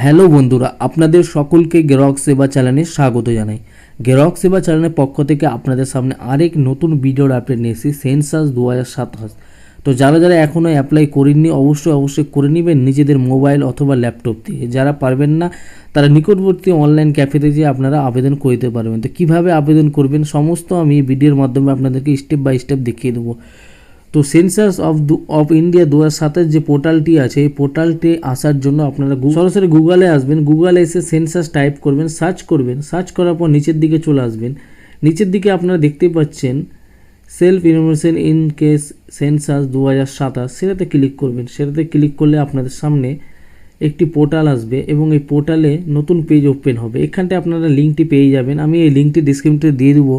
Hello বন্ধুরা, আপনাদের সকলকে গ্রাহক সেবা চ্যানেলে স্বাগত জানাই। গ্রাহক সেবা চ্যানেলের পক্ষ থেকে আপনাদের সামনে আরেক নতুন ভিডিওর আপডেট নিয়ে এসেছি, সেন্সাস 2027। তো যারা যারা এখনও অ্যাপ্লাই করেননি অবশ্যই করে নেবেন নিজেদের মোবাইল অথবা ল্যাপটপ দিয়ে। যারা পারবেন না তারা নিকটবর্তী অনলাইন ক্যাফেতে যেয়ে আপনারা আবেদন করতে পারবেন। তো কীভাবে আবেদন করবেন সমস্ত আমি ভিডিওর মাধ্যমে আপনাদেরকে স্টেপ বাই স্টেপ দেখিয়ে দেবো। তো সেন্সাস অফ ইন্ডিয়া 2027 যে পোর্টালটি আছে, এই পোর্টালটি আসার জন্য আপনারা সরাসরি গুগলে আসবেন। গুগলে এসে সেন্সাস টাইপ করবেন, সার্চ করার পর নিচের দিকে চলে আসবেন। নিচের দিকে আপনারা দেখতে পাচ্ছেন self information in case census 2027, সেটাতে ক্লিক করবেন। সেটাতে ক্লিক করলে আপনাদের সামনে একটি পোর্টাল আসবে এবং এই পোর্টালে নতুন পেজ ওপেন হবে। এখানটায় আপনারা লিঙ্কটি পেয়ে যাবেন। আমি এই লিঙ্কটি ডিসক্রিপশনে দিয়ে দেবো।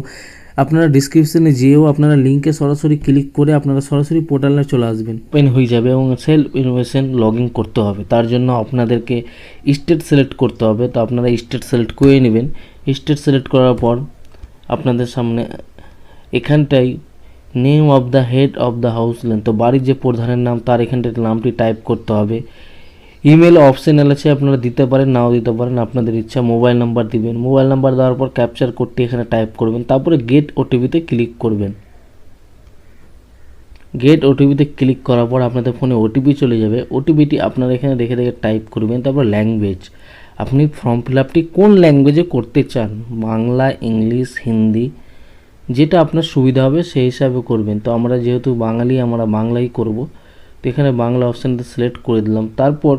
আপনারা ডিসক্রিপশনে যেয়েও আপনারা লিঙ্কে সরাসরি ক্লিক করে আপনারা সরাসরি পোর্টালে চলে আসবেন। ওপেন হয়ে যাবে এবং সেলফ ইনফরমেশন লগ ইন করতে হবে। তার জন্য আপনাদেরকে স্টেট সিলেক্ট করতে হবে। তো আপনারা স্টেট সিলেক্ট করে নেবেন। স্টেট সিলেক্ট করার পর আপনাদের সামনে এখানটায় name of the head of the house lane, তো বাড়ির যে প্রধানের নাম তার এখানটায় নামটি টাইপ করতে হবে। ইমেল অপশনাল আছে, আপনারা দিতে পারেন নাও দিতে পারেন, আপনাদের ইচ্ছা। মোবাইল নাম্বার দিবেন। মোবাইল নাম্বার দেওয়ার পর ক্যাপচার কোডটি এখানে টাইপ করবেন। তারপরে গেট ওটিপিতে ক্লিক করবেন। গেট ওটিপিতে ক্লিক করার পর আপনাদের ফোনে ওটিপি চলে যাবে। ওটিপিটি আপনারা এখানে দেখে দেখে টাইপ করবেন। তারপর ল্যাঙ্গুয়েজ, আপনি ফর্ম ফিল আপটি কোন ল্যাঙ্গুয়েজে করতে চান, বাংলা, ইংলিশ, হিন্দি, যেটা আপনার সুবিধা হবে সেই হিসাবে করবেন। তো আমরা যেহেতু বাঙালি, আমরা বাংলাই করব। তো এখানে বাংলা অপশানটা সিলেক্ট করে দিলাম। তারপর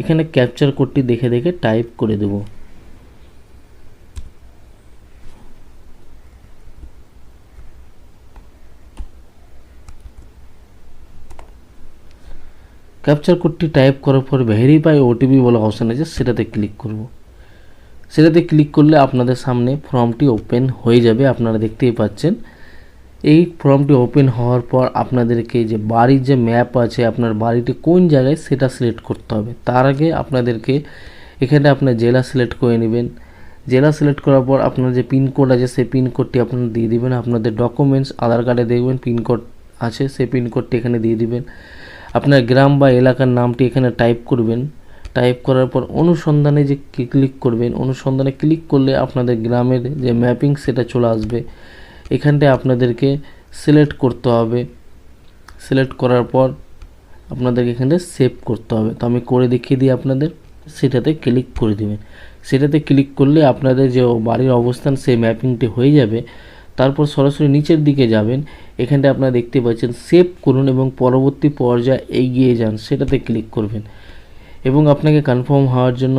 এখানে ক্যাপচার কোডটি দেখে দেখে টাইপ করে দেব। ক্যাপচার কোডটি টাইপ করার পর ভেরিফাই ওটিপি বলা অপশান আছে, সেটাতে ক্লিক করব। সেটাতে ক্লিক করলে আপনাদের সামনে ফর্মটি ওপেন হয়ে যাবে। আপনারা দেখতেই পাচ্ছেন। এই ফর্মটি ওপেন হওয়ার পর আপনাদেরকে যে বাড়ির যে ম্যাপ আছে, আপনার বাড়িটি কোন জায়গায় সেটা সিলেক্ট করতে হবে। তার আগে আপনাদেরকে এখানে আপনার জেলা সিলেক্ট করে নেবেন। জেলা সিলেক্ট করার পর আপনার যে পিনকোড আছে সেই পিনকোডটি আপনারা দিয়ে দিবেন। আপনাদের ডকুমেন্টস আধার কার্ডে দেখবেন পিনকোড আছে, সেই পিনকোডটি এখানে দিয়ে দিবেন। আপনার গ্রাম বা এলাকার নামটি এখানে টাইপ করবেন। টাইপ করার পর অনুসন্ধানে যে ক্লিক করবেন। অনুসন্ধানে ক্লিক করলে আপনাদের গ্রামের যে ম্যাপিং সেটা চলে আসবে। এখানটায় আপনাদেরকে সিলেক্ট করতে হবে। সিলেক্ট করার পর আপনাদেরকে এখানে সেভ করতে হবে। তো আমি করে দেখিয়ে দিই আপনাদের। সেটাতে ক্লিক করে দেবেন। সেটাতে ক্লিক করলে আপনাদের যে বাড়ির অবস্থান সেই ম্যাপিংটি হয়ে যাবে। তারপর সরাসরি নিচের দিকে যাবেন। এখানটায় আপনারা দেখতে পাচ্ছেন সেভ করুন এবং পরবর্তী পর্যায়ে এগিয়ে যান, সেটাতে ক্লিক করবেন। এবং আপনাকে কনফার্ম হওয়ার জন্য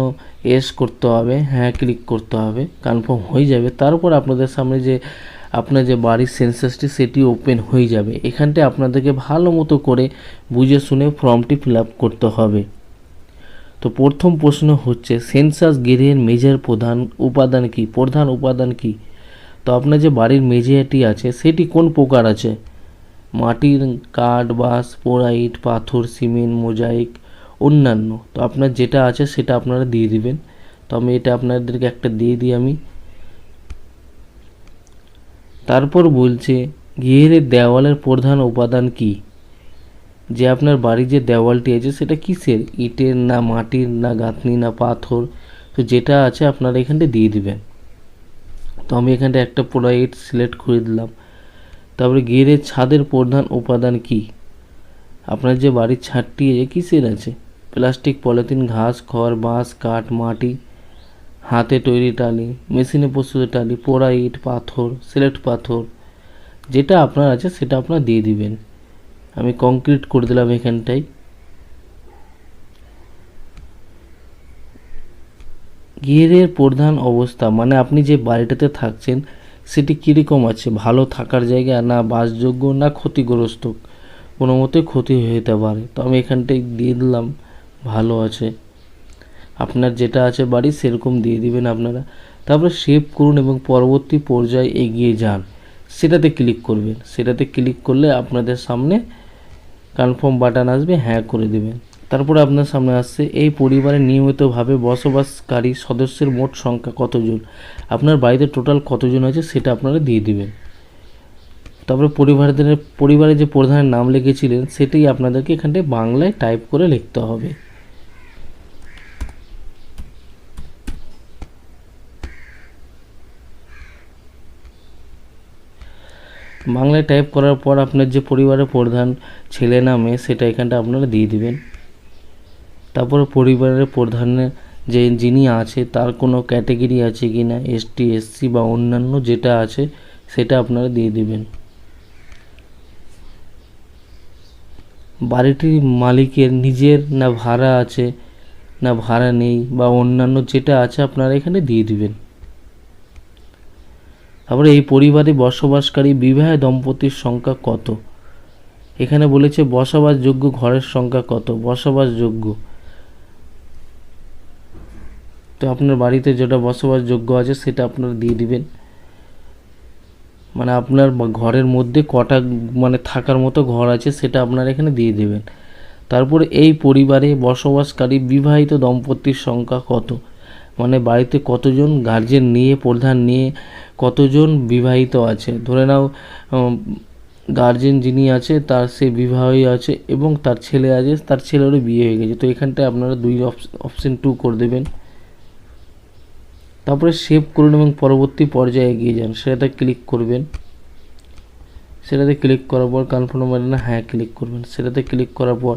এস করতে হবে, হ্যাঁ ক্লিক করতে হবে, কনফার্ম হয়ে যাবে। তারপর আপনাদের সামনে যে আপনার যে বাড়ির সেন্সাসটি সেটি ওপেন হয়ে যাবে। এখানটায় আপনাদেরকে ভালো মতো করে বুঝে শুনে ফর্মটি ফিল আপ করতে হবে। তো প্রথম প্রশ্ন হচ্ছে সেন্সাস গৃহের মেঝের প্রধান উপাদান কি। তো আপনার যে বাড়ির মেঝেটি আছে সেটি কোন প্রকার আছে, মাটির, কাঠ, বাঁশ, পোড়া ইট, পাথর, সিমেন্ট, মোজাইক, অন্যান্য। তো আপনার যেটা আছে সেটা আপনারা দিয়ে দিবেন। তো আমি এটা আপনাদেরকে একটা দিয়ে দিই আমি। তারপর বলছে গৃহের দেওয়ালের প্রধান উপাদান কি, যে আপনার বাড়ির যে দেওয়ালটি আছে সেটা কিসের, ইটের না মাটির না গাঁথনি না পাথর। তো যেটা আছে আপনারা এখানটা দিয়ে দিবেন। তো আমি এখানটা একটা পোড়া ইট সিলেক্ট করে দিলাম। তারপরে গৃহের ছাদের প্রধান উপাদান কি, আপনার যে বাড়ির ছাদটি আছে কিসের আছে, প্লাস্টিক, পলিথিন, ঘাস, খড়, বাঁশ, কাঠ, মাটি, হাতে তৈরি টালি, মেশিনে প্রস্তুত টালি, পোড়া ইট, পাথর, সিলেক্ট পাথর, যেটা আপনার আছে সেটা আপনার দিয়ে দিবেন। আমি কংক্রিট করে দিলাম এখানটায়। গৃহের প্রধান অবস্থা মানে আপনি যে বাড়িটাতে থাকছেন সেটি কীরকম আছে, ভালো থাকার জায়গা না বাসযোগ্য না ক্ষতিগ্রস্ত, কোনো মতে ক্ষতি হয়ে যেতে পারে। তো আমি এখানটায় দিয়ে দিলাম ভালো আছে। আপনার যেটা আছে বাড়ি সেরকম দিয়ে দিবেন আপনারা। তারপরে সেভ করুন এবং পরবর্তী পর্যায়ে এগিয়ে যান, সেটাতে ক্লিক করবেন। সেটাতে ক্লিক করলে আপনাদের সামনে কনফার্ম বাটন আসবে, হ্যাঁ করে দেবেন। তারপরে আপনার সামনে আসছে এই পরিবারে নিয়মিতভাবে বসবাসকারী সদস্যের মোট সংখ্যা কতজন, আপনার বাড়িতে টোটাল কতজন আছে সেটা আপনারা দিয়ে দিবেন। তারপরে পরিবারের যে প্রধানের নাম লিখেছিলেন সেটাই আপনাদেরকে এখানটায় বাংলায় টাইপ করে লিখতে হবে। বাংলায় টাইপ করার পর আপনার যে পরিবারের প্রধান ছেলে না মেয়ে সেটা এখানটা আপনারা দিয়ে দিবেন। তারপরে পরিবারের প্রধানের যে যিনি আছে তার কোনো ক্যাটাগরি আছে কি না, এসটি এসসি বা অন্যান্য যেটা আছে সেটা আপনারা দিয়ে দিবেন। বাড়িটির মালিকের নিজের না ভাড়া আছে না ভাড়া নেই বা অন্যান্য যেটা আছে আপনারা এখানে দিয়ে দিবেন। তারপরে এই পরিবারে বসবাসকারী বিবাহ দম্পতির সংখ্যা কত, এখানে বলেছে বসবাসযোগ্য ঘরের সংখ্যা কত, বসবাসযোগ্য, তো আপনার বাড়িতে যেটা বসবাসযোগ্য আছে সেটা আপনারা দিয়ে দিবেন। মানে আপনার ঘরের মধ্যে কটা মানে থাকার মতো ঘর আছে সেটা আপনারা এখানে দিয়ে দেবেন। তারপরে এই পরিবারে বসবাসকারী বিবাহিত দম্পতির সংখ্যা কত, মানে বাড়িতে কতজন গার্জেন নিয়ে প্রধান নিয়ে কতজন বিবাহিত আছে। ধরে নাও গার্জেন যিনি আছে তার সে বিবাহই আছে এবং তার ছেলে আছে, তার ছেলেরও বিয়ে হয়ে গেছে, তো এখানটায় আপনারা অপশন 2 করে দেবেন। তারপরে সেভ করুন এবং পরবর্তী পর্যায়ে এগিয়ে যান, সেটাতে ক্লিক করবেন। সেটাতে ক্লিক করার পর কনফার্ম বাটনে হ্যাঁ ক্লিক করবেন। সেটাতে ক্লিক করার পর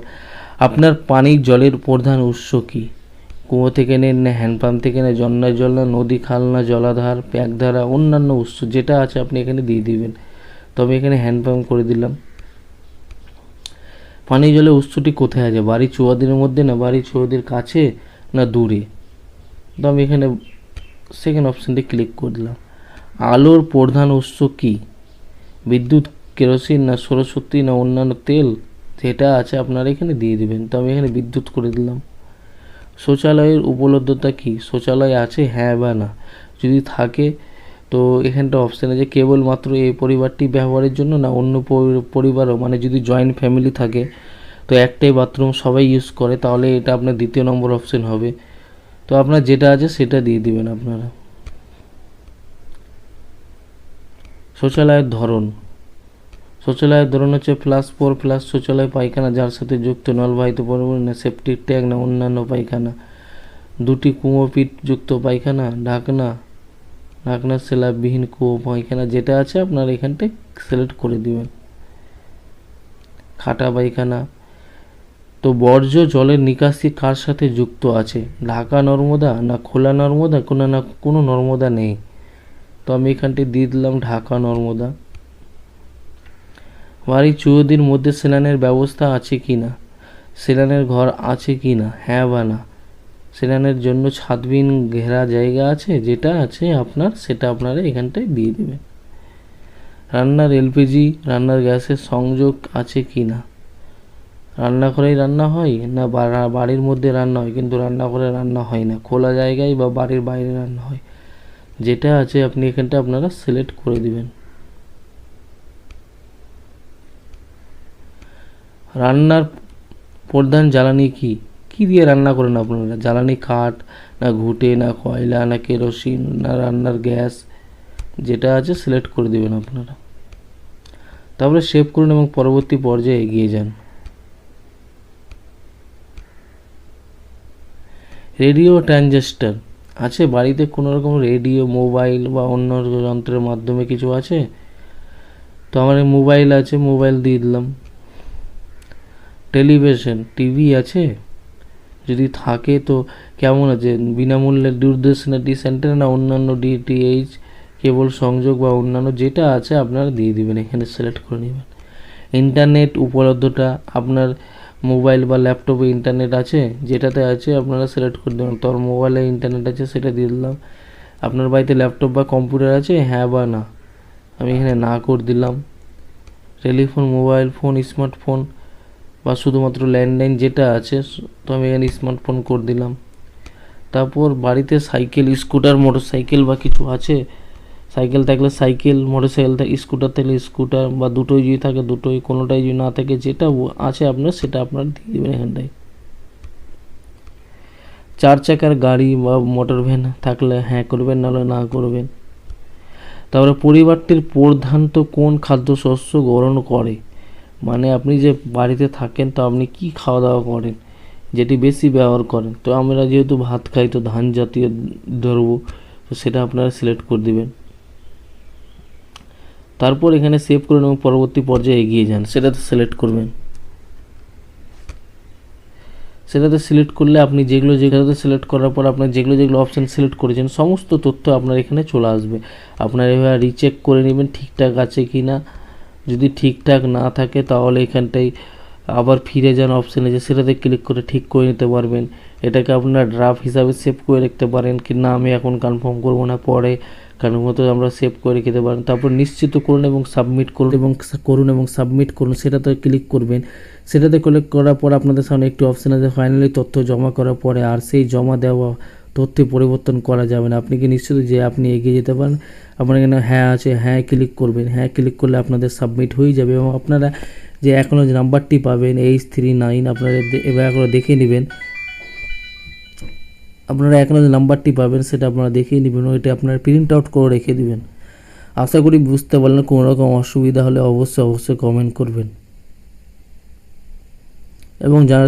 আপনার পানির জলের প্রধান উৎস কী, কুয়ো থেকে নেন না হ্যান্ডপাম্প থেকে নেন, ঝর্ণার জল না নদী খাল না জলাধার প্যাকধারা অন্যান্য উৎস যেটা আছে আপনি এখানে দিয়ে দিবেন। তবে এখানে হ্যান্ডপাম্প করে দিলাম। পানীয় জলের উৎসটি কোথায় আছে, বাড়ির চুয়াদির মধ্যে না বাড়ির চুয়াদির কাছে না দূরে, তো আমি এখানে সেকেন্ড অপশানটি ক্লিক করে দিলাম। আলোর প্রধান উৎস কী, বিদ্যুৎ, কেরোসিন না সৌরশক্তি না অন্যান্য তেল, যেটা আছে আপনারা এখানে দিয়ে দিবেন। তো আমি এখানে বিদ্যুৎ করে দিলাম। শৌচালয়ের উপলব্ধতা কী, শৌচালয় আছে হ্যাঁ বা না, যদি থাকে তো এখানটা অপশান আছে কেবলমাত্র এই পরিবারটি ব্যবহারের জন্য না অন্য পরিবারও, মানে যদি জয়েন্ট ফ্যামিলি থাকে তো একটাই বাথরুম সবাই ইউজ করে তাহলে এটা আপনার দ্বিতীয় নম্বর অপশান হবে। তো আপনার যেটা আছে সেটা দিয়ে দিবেন আপনারা। শৌচালয়ের ধরন, শৌচালয়ের ধরন হচ্ছে +4+ শৌচালয় পায়খানা যার সাথে যুক্ত নলবাহিত পরিবহন না সেপ্টিক ট্যাঙ্ক না অন্যান্য পায়খানা, 2টি কুয়ো পিঠ যুক্ত পায়খানা, ঢাকনা স্ল্যাববিহীন কুয়ো পায়খানা যেটা আছে আপনারা এখানটায় সিলেক্ট করে দিবেন। খাটা পায়খানা, তো বর্জ্য জলের নিকাশি কার সাথে যুক্ত আছে, ঢাকা নর্মদা না খোলা নর্মদা কোনো নর্মদা নেই, তো আমি এখানটায় দিয়ে দিলাম ঢাকা নর্মদা। বাড়ির চৌহদ্দির মধ্যে সেলানের ব্যবস্থা আছে কি না, সেলানের ঘর আছে কি না হ্যাঁ বা না, সেলানের জন্য ছাদবিহীন ঘেরা জায়গা আছে যেটা আছে আপনার সেটা আপনারা এখানটায় দিয়ে দেবেন। রান্নার এলপিজি রান্নার গ্যাসের সংযোগ আছে কি না, রান্নাঘরেই রান্না হয় না বাড়ির মধ্যে রান্না হয় কিন্তু রান্নাঘরে রান্না হয় না, খোলা জায়গায় বা বাড়ির বাইরে রান্না হয়, যেটা আছে আপনি এখানটা আপনারা সিলেক্ট করে দিবেন। রান্নার প্রধান জ্বালানি কি দিয়ে রান্না করেন আপনারা, জ্বালানি কাঠ না ঘুঁটে না কয়লা না কেরোসিন না রান্নার গ্যাস, যেটা আছে সিলেক্ট করে দেবেন আপনারা। তারপরে সেভ করুন এবং পরবর্তী পর্যায়ে এগিয়ে যান। রেডিও ট্রানজিস্টর আছে বাড়িতে, কোনো রকম রেডিও মোবাইল বা অন্য যন্ত্রের মাধ্যমে কিছু আছে, তো আমার মোবাইল আছে মোবাইল দিয়ে দিলাম। টেলিভিশন টিভি আছে, যদি থাকে তো কেমন আছে, বিনামূল্যে দূরদর্শন সেন্টার না অন্যান্য ডিটিএইচ কেবল সংযোগ বা অন্যান্য যেটা আছে আপনারা দিয়ে দিবেন, এখানে সিলেক্ট করে নেবেন। ইন্টারনেট উপলব্ধতা আপনার মোবাইল বা ল্যাপটপে ইন্টারনেট আছে, যেটাতে আছে আপনারা সিলেক্ট করে দেবেন। তোর মোবাইলে ইন্টারনেট আছে সেটা দিয়ে দিলাম। আপনার বাড়িতে ল্যাপটপ বা কম্পিউটার আছে হ্যাঁ বা না, আমি এখানে না করে দিলাম। টেলিফোন মোবাইল ফোন স্মার্টফোন বা শুধুমাত্র ল্যান্ডলাইন যেটা আছে তো আমি এখানে স্মার্টফোন করে দিলাম। তারপর বাড়িতে সাইকেল স্কুটার মোটরসাইকেল বা কিছু আছে, সাইকেল থাকলে সাইকেল, মোটরসাইকেল থাকলে স্কুটার থাকলে স্কুটার বা দুটোই যদি থাকে দুটোই, কোনোটাই যদি না থাকে যেটা আছে আপনার সেটা আপনার দিয়ে দেবেন এখানটায়। 4 চাকার গাড়ি বা মোটর ভ্যান থাকলে হ্যাঁ করবেন নাহলে না করবেন। তারপরে পরিবারটির প্রধানত কোন খাদ্যশস্য গ্রহণ করে, মানে আপনি যে বাড়িতে থাকেন তো আপনি কি খাওয়া দাওয়া করেন যেটি বেশি ব্যবহার করেন, তো আমরা যেহেতু ভাত খাই তো ধান জাতীয় দ্রব্য, তো সেটা আপনারা সিলেক্ট করে দিবেন। তারপর এখানে সেভ করুন এবং পরবর্তী পর্যায়ে এগিয়ে যান, সেটাতে সিলেক্ট করবেন। সেটাতে সিলেক্ট করলে আপনি যেগুলোতে সিলেক্ট করার পর আপনার যেগুলো অপশান সিলেক্ট করেছেন সমস্ত তথ্য আপনার এখানে চলে আসবে। আপনার এবার রিচেক করে নেবেন ঠিকঠাক আছে কি না। যদি ঠিকঠাক না থাকে তাহলে এখানটায় আবার ফিরে যান অপশানে, যে সেটাতে ক্লিক করে ঠিক করে নিতে পারবেন। এটাকে আপনার ড্রাফট হিসাবে সেভ করে রাখতে পারেন কি না, আমি এখন কনফার্ম করবো না, পরে মতো আমরা সেভ করে রেখে দিতে পারেন। তারপর নিশ্চিত করুন এবং সাবমিট করুন সাবমিট করুন, সেটাতে ক্লিক করবেন। সেটাতে ক্লিক করার পর আপনাদের সামনে একটি অপশান আছে ফাইনালি তথ্য জমা করার পরে আর সেই জমা দেওয়া তথ্য পরিবর্তন করা যাবে না। আপনি কি নিশ্চিত যে আপনি এগিয়ে যেতে পারেন? আপনার এখানে হ্যাঁ আছে, হ্যাঁ ক্লিক করবেন। হ্যাঁ ক্লিক করলে আপনাদের সাবমিট হয়ে যাবে এবং আপনারা যে অ্যাকনোলেজ নাম্বারটি পাবেন H39 আপনারা এবার একবার দেখে নেবেন। আপনারা অ্যাকনোলেজ নাম্বারটি পাবেন সেটা আপনারা দেখেই নেবেন, ওইটা আপনারা প্রিন্ট আউট করে রেখে দিবেন। আশা করি বুঝতে পারলেন। কোনো রকম অসুবিধা হলে অবশ্যই কমেন্ট করবেন এবং যারা